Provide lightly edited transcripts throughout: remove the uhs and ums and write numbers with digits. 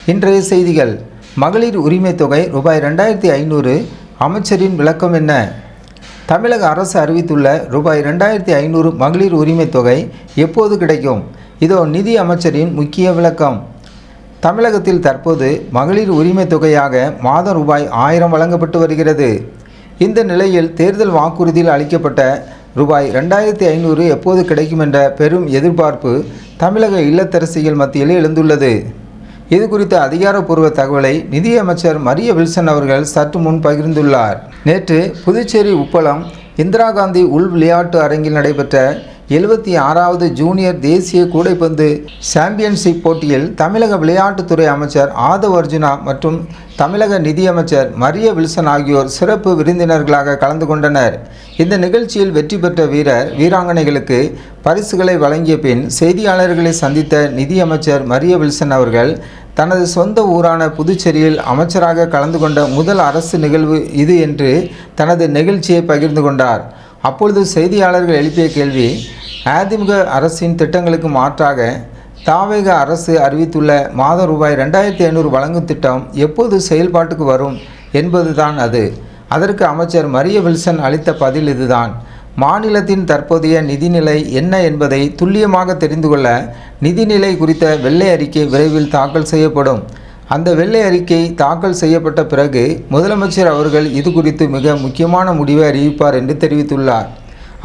இன்றைய செய்திகள். மகளிர் உரிமை தொகை ரூபாய் 2500. அமைச்சரின் விளக்கம் என்ன? தமிழக அரசு அறிவித்துள்ள ரூபாய் 2500 மகளிர் உரிமை தொகை எப்போது கிடைக்கும்? இதோ நிதி அமைச்சரின் முக்கிய விளக்கம். தமிழகத்தில் தற்போது மகளிர் உரிமை தொகையாக மாதம் ரூபாய் 1000 வழங்கப்பட்டு வருகிறது. இந்த நிலையில் தேர்தல் வாக்குறுதியில் அளிக்கப்பட்ட ரூபாய் 2500 எப்போது கிடைக்கும் என்ற பெரும் எதிர்பார்ப்பு தமிழக இல்லத்தரசிகள் மத்தியில் எழுந்துள்ளது. இது குறித்த அதிகாரப்பூர்வ தகவலை நிதியமைச்சர் மரிய வில்சன் அவர்கள் சற்று முன் பகிர்ந்துள்ளார். நேற்று புதுச்சேரி உப்பளம் இந்திரா காந்தி உள் விளையாட்டு அரங்கில் நடைபெற்ற 76வது ஜூனியர் தேசிய கூடைப்பந்து சாம்பியன்ஷிப் போட்டியில் தமிழக விளையாட்டுத்துறை அமைச்சர் ஆதவ் அர்ஜுனா மற்றும் தமிழக நிதியமைச்சர் மரிய வில்சன் ஆகியோர் சிறப்பு விருந்தினர்களாக கலந்து கொண்டனர். இந்த நிகழ்ச்சியில் வெற்றி பெற்ற வீராங்கனைகளுக்கு பரிசுகளை வழங்கிய பின் செய்தியாளர்களை சந்தித்த நிதியமைச்சர் மரிய வில்சன் அவர்கள் தனது சொந்த ஊரான புதுச்சேரியில் அமைச்சராக கலந்து கொண்ட முதல் அரசு நிகழ்வு இது என்று தனது நிகழ்ச்சியை பகிர்ந்து கொண்டார். அப்பொழுது செய்தியாளர்கள் எழுப்பிய கேள்வி, அதிமுக அரசின் திட்டங்களுக்கு மாற்றாக தாவேக அரசு அறிவித்துள்ள மாதம் ரூபாய் 2500 வழங்கும் திட்டம் எப்போது செயல்பாட்டுக்கு வரும் என்பதுதான் அது. அதற்கு அமைச்சர் மரிய வில்சன் அளித்த பதில் இதுதான். மாநிலத்தின் தற்போதைய நிதிநிலை என்ன என்பதை துல்லியமாக தெரிந்து கொள்ள நிதிநிலை குறித்த வெள்ளை அறிக்கை விரைவில் தாக்கல் செய்யப்படும். அந்த வெள்ளை அறிக்கை தாக்கல் செய்யப்பட்ட பிறகு முதலமைச்சர் அவர்கள் இது குறித்து மிக முக்கியமான முடிவை அறிவிப்பார் என்று தெரிவித்துள்ளார்.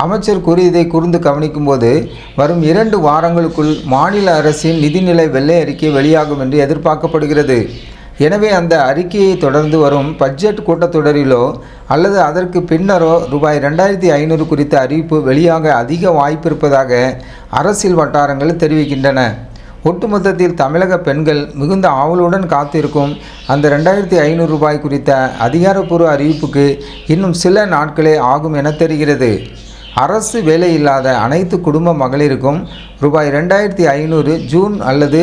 அமைச்சர் கூறியதை கூர்ந்து கவனிக்கும்போது வரும் 2 வாரங்களுக்குள் மாநில அரசின் நிதிநிலை வெள்ளை அறிக்கை வெளியாகும் என்று எதிர்பார்க்கப்படுகிறது. எனவே அந்த அறிக்கையை தொடர்ந்து வரும் பட்ஜெட் கூட்டத்தொடரிலோ அல்லது அதற்கு பின்னரோ ரூபாய் 2500 குறித்த அறிவிப்பு வெளியாக அதிக வாய்ப்பு இருப்பதாக அரசியல் வட்டாரங்கள் தெரிவிக்கின்றன. ஒட்டுமொத்தத்தில் தமிழக பெண்கள் மிகுந்த ஆவலுடன் காத்திருக்கும் அந்த 2500 ரூபாய் குறித்த அதிகாரப்பூர்வ அறிவிப்புக்கு இன்னும் சில நாட்களே ஆகும் என தெரிகிறது. அரசு வேலை இல்லாத அனைத்து குடும்ப மகளிருக்கும் ரூபாய் 2500 ஜூன் அல்லது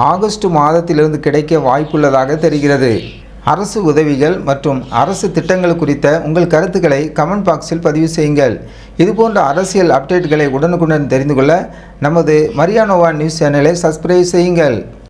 ஆகஸ்ட் மாதத்திலிருந்து கிடைக்க வாய்ப்புள்ளதாக தெரிகிறது. அரசு உதவிகள் மற்றும் அரசு திட்டங்கள் குறித்த உங்கள் கருத்துக்களை கமெண்ட் பாக்ஸில் பதிவு செய்யுங்கள். இதுபோன்ற அரசியல் அப்டேட்களை உடனுக்குடன் தெரிந்து கொள்ள நமது மரியா நோவா நியூஸ் சேனலை சப்ஸ்கிரைப் செய்யுங்கள்.